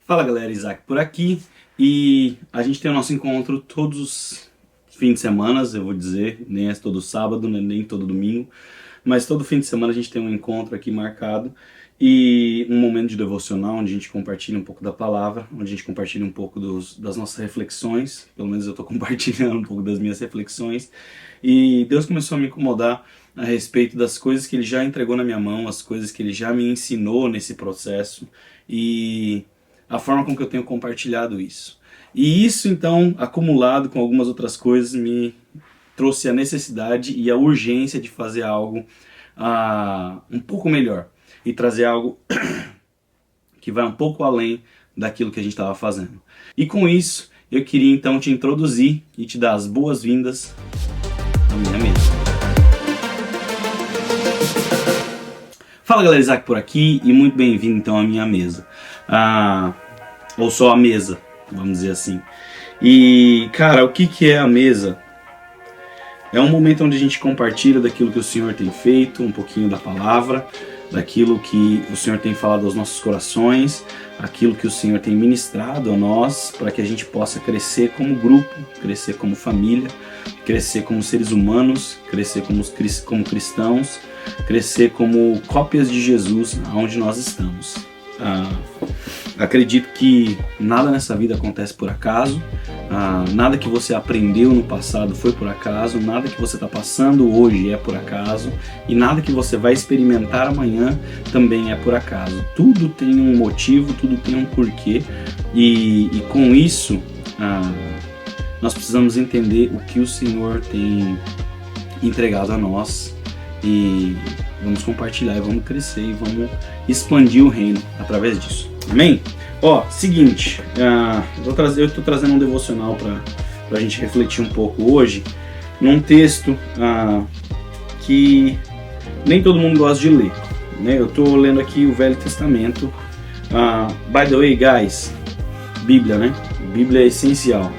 Fala galera, Isaac por aqui e a gente tem o nosso encontro todos os fins de semana, eu vou dizer, nem é todo sábado, nem todo domingo, mas todo fim de semana a gente tem um encontro aqui marcado e um momento de devocional onde a gente compartilha um pouco da palavra, onde a gente compartilha um pouco das nossas reflexões, pelo menos eu estou compartilhando um pouco das minhas reflexões, e Deus começou a me incomodar a respeito das coisas que Ele já entregou na minha mão, as coisas que Ele já me ensinou nesse processo e a forma com que eu tenho compartilhado isso. E isso, então, acumulado com algumas outras coisas, me trouxe a necessidade e a urgência de fazer algo um pouco melhor. E trazer algo que vai um pouco além daquilo que a gente estava fazendo. E com isso, eu queria então te introduzir e te dar as boas-vindas à minha mesa. Fala galera, Isaac por aqui e muito bem-vindo então à minha mesa. Ou só a mesa, vamos dizer assim. E cara, o que é a mesa? É um momento onde a gente compartilha daquilo que o Senhor tem feito, um pouquinho da palavra, daquilo que o Senhor tem falado aos nossos corações, aquilo que o Senhor tem ministrado a nós, para que a gente possa crescer como grupo, crescer como família, crescer como seres humanos, crescer como cristãos, crescer como cópias de Jesus onde nós estamos. Acredito que nada nessa vida acontece por acaso, nada que você aprendeu no passado foi por acaso, nada que você está passando hoje é por acaso e nada que você vai experimentar amanhã também é por acaso. Tudo tem um motivo, tudo tem um porquê e com isso nós precisamos entender o que o Senhor tem entregado a nós e vamos compartilhar e vamos crescer e vamos expandir o reino através disso. Amém? Seguinte, eu estou trazendo um devocional para a gente refletir um pouco hoje, num texto que nem todo mundo gosta de ler, né? Eu estou lendo aqui o Velho Testamento. By the way, guys, Bíblia, né? Bíblia é essencial.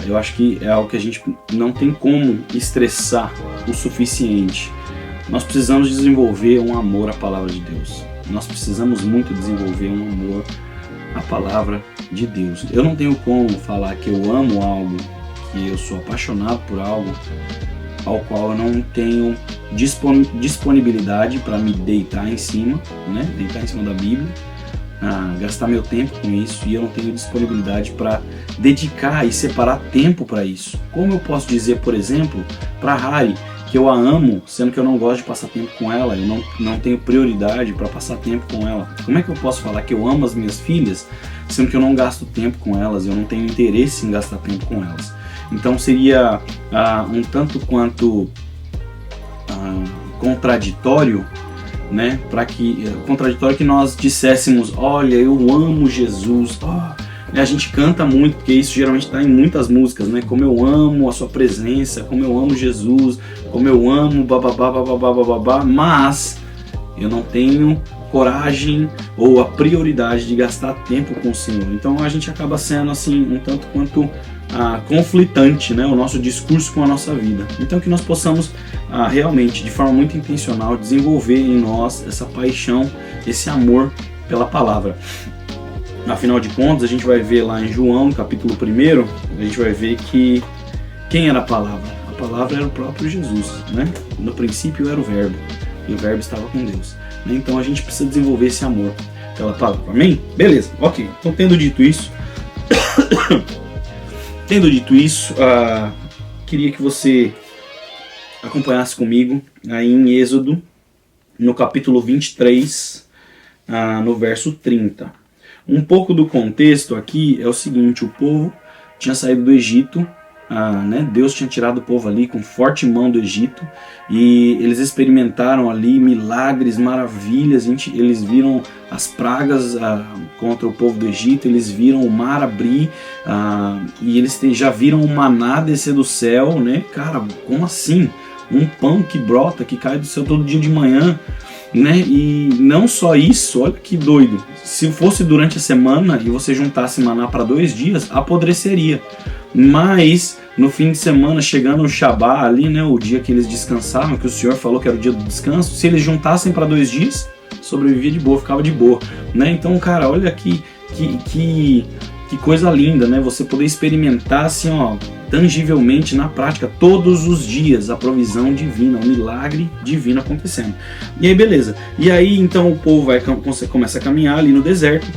Eu acho que é algo que a gente não tem como estressar o suficiente. Nós precisamos desenvolver um amor à palavra de Deus. Nós precisamos muito desenvolver um amor à palavra de Deus. Eu não tenho como falar que eu amo algo, que eu sou apaixonado por algo ao qual eu não tenho disponibilidade para me deitar em cima, né? Deitar em cima da Bíblia, gastar meu tempo com isso, e eu não tenho disponibilidade para dedicar e separar tempo para isso. Como eu posso dizer, por exemplo, para Harry que eu a amo, sendo que eu não gosto de passar tempo com ela, eu não tenho prioridade para passar tempo com ela? Como é que eu posso falar que eu amo as minhas filhas, sendo que eu não gasto tempo com elas, eu não tenho interesse em gastar tempo com elas? Então seria um tanto quanto contraditório, né? Contraditório que nós disséssemos: olha, eu amo Jesus. A gente canta muito, porque isso geralmente está em muitas músicas, né? Como eu amo a sua presença, como eu amo Jesus, como eu amo bababá, bababá, bababá, mas eu não tenho coragem ou a prioridade de gastar tempo com o Senhor. Então a gente acaba sendo assim um tanto quanto conflitante, né? O nosso discurso com a nossa vida. Então que nós possamos realmente, de forma muito intencional, desenvolver em nós essa paixão, esse amor pela palavra. Afinal de contas, a gente vai ver lá em João, no capítulo 1, a gente vai ver que quem era a palavra? A palavra era o próprio Jesus, né? No princípio era o verbo, e o verbo estava com Deus. Então a gente precisa desenvolver esse amor pela palavra. Amém? Beleza, ok. Então tendo dito isso, queria que você acompanhasse comigo aí em Êxodo, no capítulo 23, no verso 30. Um pouco do contexto aqui é o seguinte: o povo tinha saído do Egito, né? Deus tinha tirado o povo ali com forte mão do Egito e eles experimentaram ali milagres, maravilhas. Eles viram as pragas contra o povo do Egito, eles viram o mar abrir e eles já viram o maná descer do céu, né? Cara, como assim? Um pão que brota, que cai do céu todo dia de manhã, né? E não só isso, olha que doido, se fosse durante a semana e você juntasse maná para 2 dias, apodreceria, mas no fim de semana, chegando o Shabá ali, né, o dia que eles descansavam, que o Senhor falou que era o dia do descanso, se eles juntassem para 2 dias, sobrevivia de boa, ficava de boa, né? Então, cara, olha que que coisa linda, né? Você poder experimentar assim, ó, tangivelmente na prática, todos os dias, a provisão divina, o milagre divino acontecendo. E aí, beleza. E aí, então, o povo começa a caminhar ali no deserto.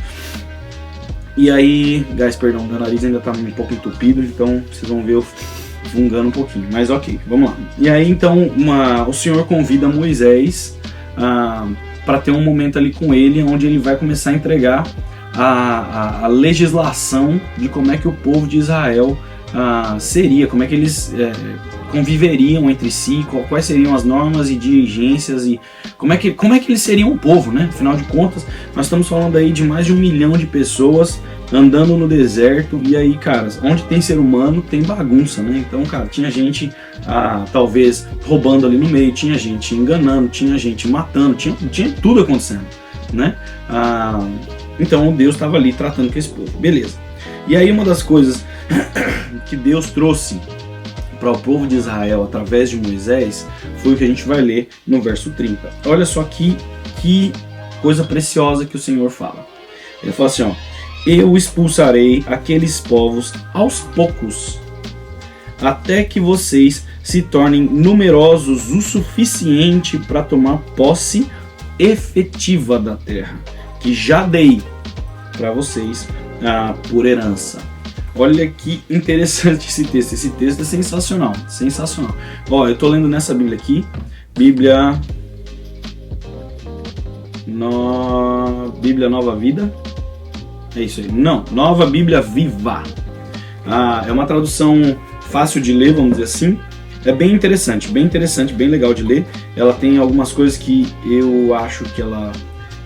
E aí, guys, perdão, meu nariz ainda tá um pouco entupido, então vocês vão ver eu fungando um pouquinho. Mas ok, vamos lá. E aí, então, o Senhor convida Moisés para ter um momento ali com ele, onde ele vai começar a entregar a legislação de como é que o povo de Israel seria, como é que eles conviveriam entre si, quais seriam as normas e diligências e como é que eles seriam um povo, né? Afinal de contas, nós estamos falando aí de mais de 1 milhão de pessoas andando no deserto, e aí, cara, onde tem ser humano tem bagunça, né? Então, cara, tinha gente talvez roubando ali no meio, tinha gente enganando, tinha gente matando, tinha tudo acontecendo, né? Então Deus estava ali tratando com esse povo, beleza. E aí uma das coisas que Deus trouxe para o povo de Israel através de Moisés foi o que a gente vai ler no verso 30. Olha só que coisa preciosa que o Senhor fala. Ele fala assim, ó: eu expulsarei aqueles povos aos poucos, até que vocês se tornem numerosos o suficiente para tomar posse efetiva da terra, que já dei para vocês por herança. Olha que interessante esse texto. Esse texto é sensacional, sensacional. Ó, eu tô lendo nessa Bíblia aqui, Bíblia Nova Vida. É isso aí. Não, Nova Bíblia Viva. É uma tradução fácil de ler, vamos dizer assim. É bem interessante, bem legal de ler. Ela tem algumas coisas que eu acho que ela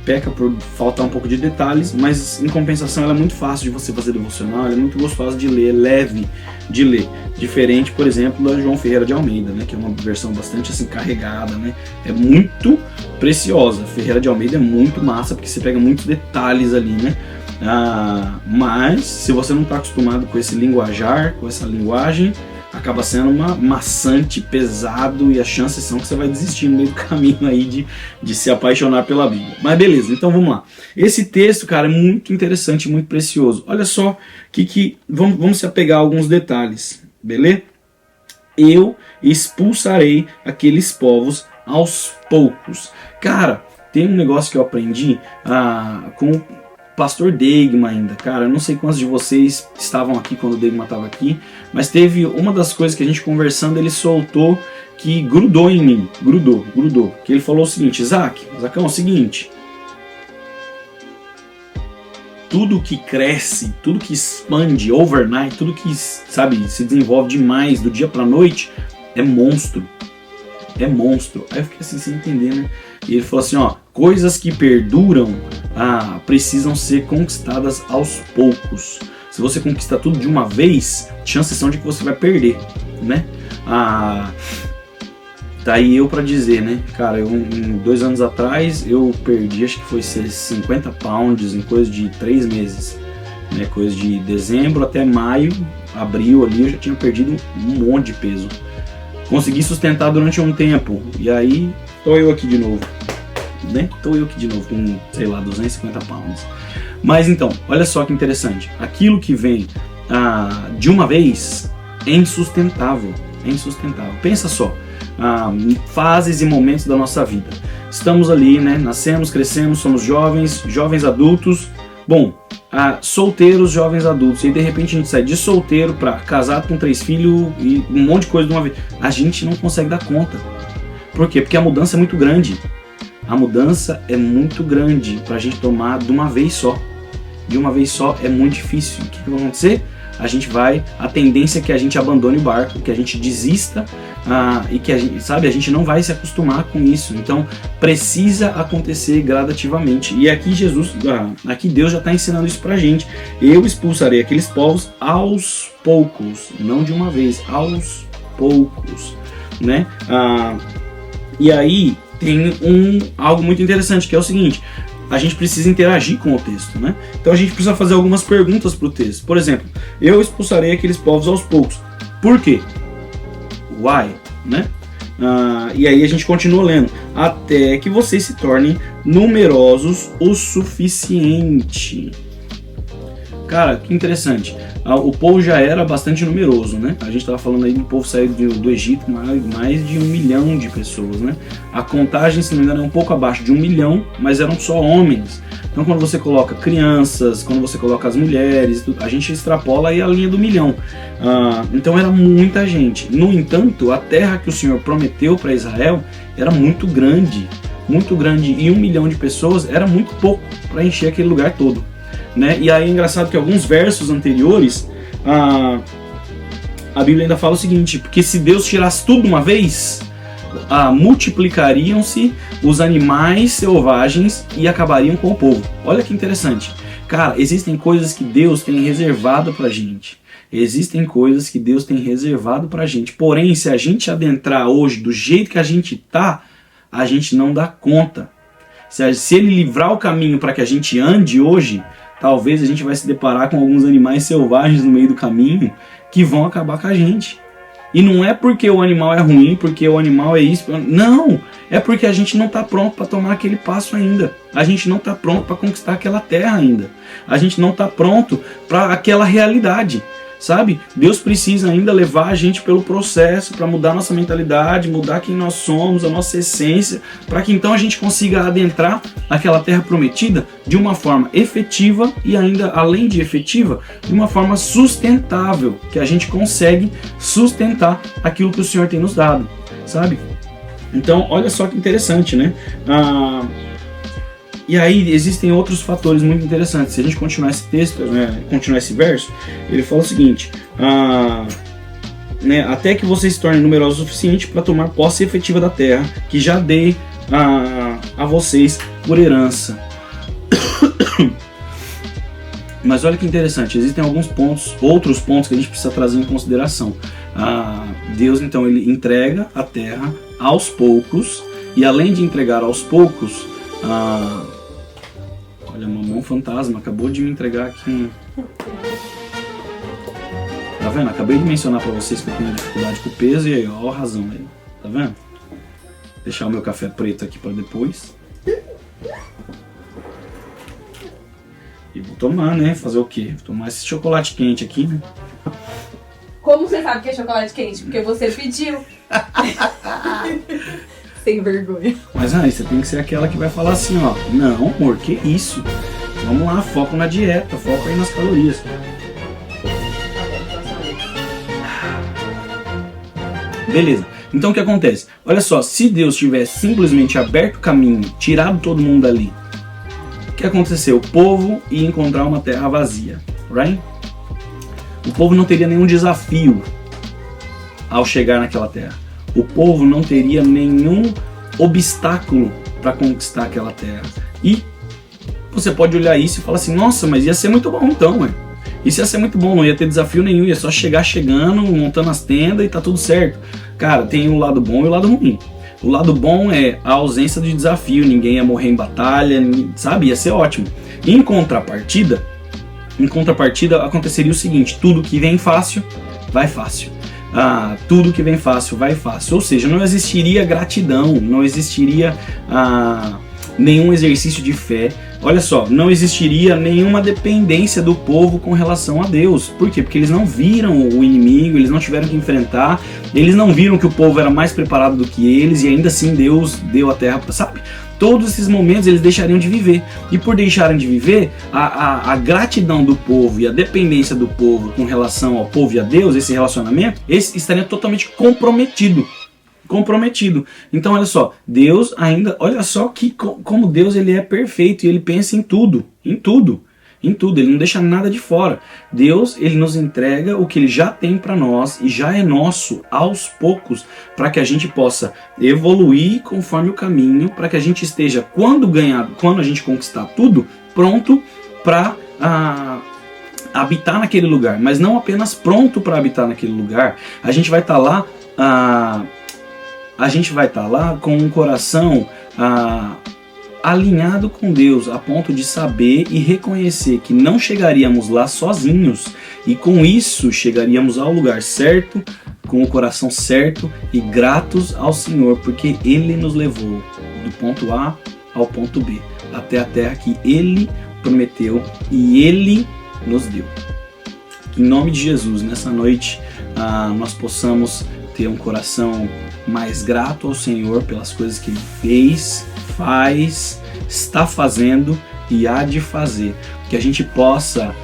peca por faltar um pouco de detalhes, mas em compensação ela é muito fácil de você fazer devocional, ela é muito gostosa de ler, leve de ler. Diferente, por exemplo, da João Ferreira de Almeida, né, que é uma versão bastante assim carregada, né? É muito preciosa. Ferreira de Almeida é muito massa porque você pega muitos detalhes ali, né? Mas se você não está acostumado com esse linguajar, com essa linguagem, acaba sendo maçante, pesado, e as chances são que você vai desistir no meio do caminho aí de se apaixonar pela Bíblia. Mas beleza, então vamos lá. Esse texto, cara, é muito interessante, muito precioso. Olha só vamos se apegar a alguns detalhes, beleza? Eu expulsarei aqueles povos aos poucos. Cara, tem um negócio que eu aprendi com o pastor Degma ainda, cara, eu não sei quantos de vocês estavam aqui quando o Degma estava aqui, mas teve uma das coisas que a gente conversando, ele soltou que grudou em mim, grudou, que ele falou o seguinte: Zacão, é o seguinte, tudo que cresce, tudo que expande overnight, tudo que, sabe, se desenvolve demais do dia pra noite, é monstro. Aí eu fiquei assim, sem entender, né? E ele falou assim, ó, coisas que perduram precisam ser conquistadas aos poucos. Se você conquistar tudo de uma vez, chances são de que você vai perder, né? Tá aí eu pra dizer, né? Cara, 2 anos atrás eu perdi, acho que foi 50 pounds em coisa de 3 meses, né? Coisa de dezembro até maio, abril ali, eu já tinha perdido um monte de peso. Consegui sustentar durante um tempo, e aí tô eu aqui de novo, né? Tô eu aqui de novo com, sei lá, 250 pounds. Mas então, olha só que interessante. Aquilo que vem de uma vez é insustentável. Pensa só, fases e momentos da nossa vida. Estamos ali, né? Nascemos, crescemos, somos jovens adultos. Bom, solteiros, jovens adultos, e de repente a gente sai de solteiro para casado com 3 filhos e um monte de coisa de uma vez. A gente não consegue dar conta. Por quê? Porque a mudança é muito grande. A mudança é muito grande para a gente tomar de uma vez só. De uma vez só é muito difícil. O que vai acontecer? A tendência é que a gente abandone o barco, que a gente desista e que a gente não vai se acostumar com isso. Então precisa acontecer gradativamente. E aqui aqui Deus já está ensinando isso pra gente. Eu expulsarei aqueles povos aos poucos, não de uma vez, aos poucos, né? E aí tem algo muito interessante, que é o seguinte: a gente precisa interagir com o texto, né? Então a gente precisa fazer algumas perguntas para o texto. Por exemplo, eu expulsarei aqueles povos aos poucos. Por quê? Why? Né? E aí a gente continua lendo. Até que vocês se tornem numerosos o suficiente. Cara, que interessante. O povo já era bastante numeroso, né? A gente estava falando aí do povo sair do Egito, mais de 1 milhão de pessoas, né? A contagem, se não me engano, é um pouco abaixo de 1 milhão, mas eram só homens. Então, quando você coloca crianças, quando você coloca as mulheres, a gente extrapola aí a linha do 1 milhão. Então, era muita gente. No entanto, a terra que o Senhor prometeu para Israel era muito grande, e 1 milhão de pessoas era muito pouco para encher aquele lugar todo, né? E aí é engraçado que alguns versos anteriores, a Bíblia ainda fala o seguinte: porque se Deus tirasse tudo de uma vez, multiplicariam-se os animais selvagens e acabariam com o povo. Olha que interessante. Cara, existem coisas que Deus tem reservado pra gente. Porém, se a gente adentrar hoje do jeito que a gente tá, a gente não dá conta. Se ele livrar o caminho para que a gente ande hoje, talvez a gente vai se deparar com alguns animais selvagens no meio do caminho que vão acabar com a gente. E não é porque o animal é ruim, porque o animal é isso. Não, é porque a gente não está pronto para tomar aquele passo ainda. A gente não está pronto para conquistar aquela terra ainda. A gente não está pronto para aquela realidade. Sabe? Deus precisa ainda levar a gente pelo processo para mudar nossa mentalidade, mudar quem nós somos, a nossa essência, para que então a gente consiga adentrar aquela terra prometida de uma forma efetiva e ainda, além de efetiva, de uma forma sustentável, que a gente consegue sustentar aquilo que o Senhor tem nos dado, sabe? Então, olha só que interessante, né? E aí existem outros fatores muito interessantes. Se a gente continuar esse texto, né, continuar esse verso, ele fala o seguinte: até que vocês se tornem numerosos o suficiente para tomar posse efetiva da terra, que já dei a vocês por herança. Mas olha que interessante, existem outros pontos que a gente precisa trazer em consideração. Deus então ele entrega a terra aos poucos, e além de entregar aos poucos, olha, mamão fantasma acabou de me entregar aqui. Tá vendo? Acabei de mencionar pra vocês que eu tenho dificuldade com o peso, e aí, ó, a razão aí. Tá vendo? Deixar o meu café preto aqui pra depois. E vou tomar, né? Fazer o quê? Vou tomar esse chocolate quente aqui, né? Como você sabe que é chocolate quente? Porque você pediu. Sem vergonha. Mas aí, você tem que ser aquela que vai falar assim, ó: não, amor, que isso? Vamos lá, foco na dieta, foco aí nas calorias. Beleza. Então o que acontece? Olha só, se Deus tivesse simplesmente aberto o caminho, tirado todo mundo dali, o que aconteceu? O povo ia encontrar uma terra vazia, right? O povo não teria nenhum desafio ao chegar naquela terra. O povo não teria nenhum obstáculo para conquistar aquela terra. E você pode olhar isso e falar assim: nossa, mas ia ser muito bom então, ué. Isso ia ser muito bom, não ia ter desafio nenhum, ia só chegar chegando, montando as tendas e tá tudo certo. Cara, tem o lado bom e o lado ruim. O lado bom é a ausência de desafio, ninguém ia morrer em batalha, sabe? Ia ser ótimo. Em contrapartida aconteceria o seguinte: tudo que vem fácil, vai fácil. Tudo que vem fácil, vai fácil. Ou seja, não existiria gratidão, não existiria nenhum exercício de fé. Olha só, não existiria nenhuma dependência do povo com relação a Deus. Por quê? Porque eles não viram o inimigo, eles não tiveram que enfrentar, eles não viram que o povo era mais preparado do que eles, e ainda assim Deus deu a terra, sabe? Todos esses momentos eles deixariam de viver. E por deixarem de viver, a gratidão do povo e a dependência do povo com relação ao povo e a Deus, esse relacionamento, esse estaria totalmente comprometido. Então olha só, Deus ainda, olha só como Deus ele é perfeito e ele pensa em tudo, ele não deixa nada de fora. Deus ele nos entrega o que ele já tem para nós e já é nosso aos poucos, para que a gente possa evoluir conforme o caminho, para que a gente esteja, quando a gente conquistar tudo, pronto para habitar naquele lugar, mas não apenas pronto para habitar naquele lugar. A gente vai estar lá com um coração alinhado com Deus, a ponto de saber e reconhecer que não chegaríamos lá sozinhos, e com isso chegaríamos ao lugar certo, com o coração certo e gratos ao Senhor, porque Ele nos levou do ponto A ao ponto B, até a terra que Ele prometeu, e Ele nos deu. Em nome de Jesus, nessa noite, nós possamos ter um coração mais grato ao Senhor pelas coisas que Ele fez, faz, está fazendo e há de fazer. Que a gente possa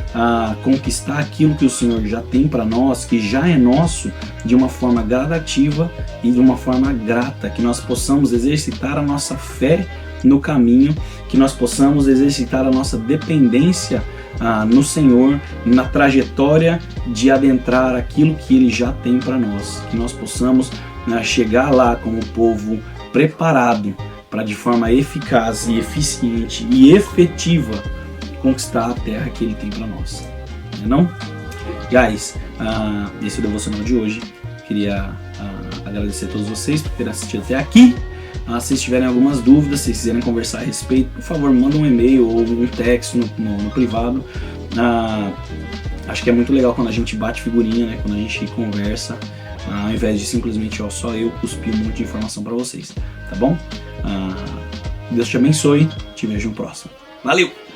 conquistar aquilo que o Senhor já tem para nós, que já é nosso, de uma forma gradativa e de uma forma grata. Que nós possamos exercitar a nossa fé no caminho, que nós possamos exercitar a nossa dependência no Senhor, na trajetória de adentrar aquilo que Ele já tem para nós. Que nós possamos chegar lá como povo preparado para de forma eficaz e eficiente e efetiva conquistar a terra que Ele tem para nós. Não? Guys, esse é o devocional de hoje. Queria agradecer a todos vocês por terem assistido até aqui. Se vocês tiverem algumas dúvidas, se vocês quiserem conversar a respeito, por favor, manda um e-mail ou um texto no privado. Acho que é muito legal quando a gente bate figurinha, né? Quando a gente conversa, ao invés de simplesmente só eu cuspir um monte de informação para vocês, tá bom? Deus te abençoe, te vejo no próximo. Valeu!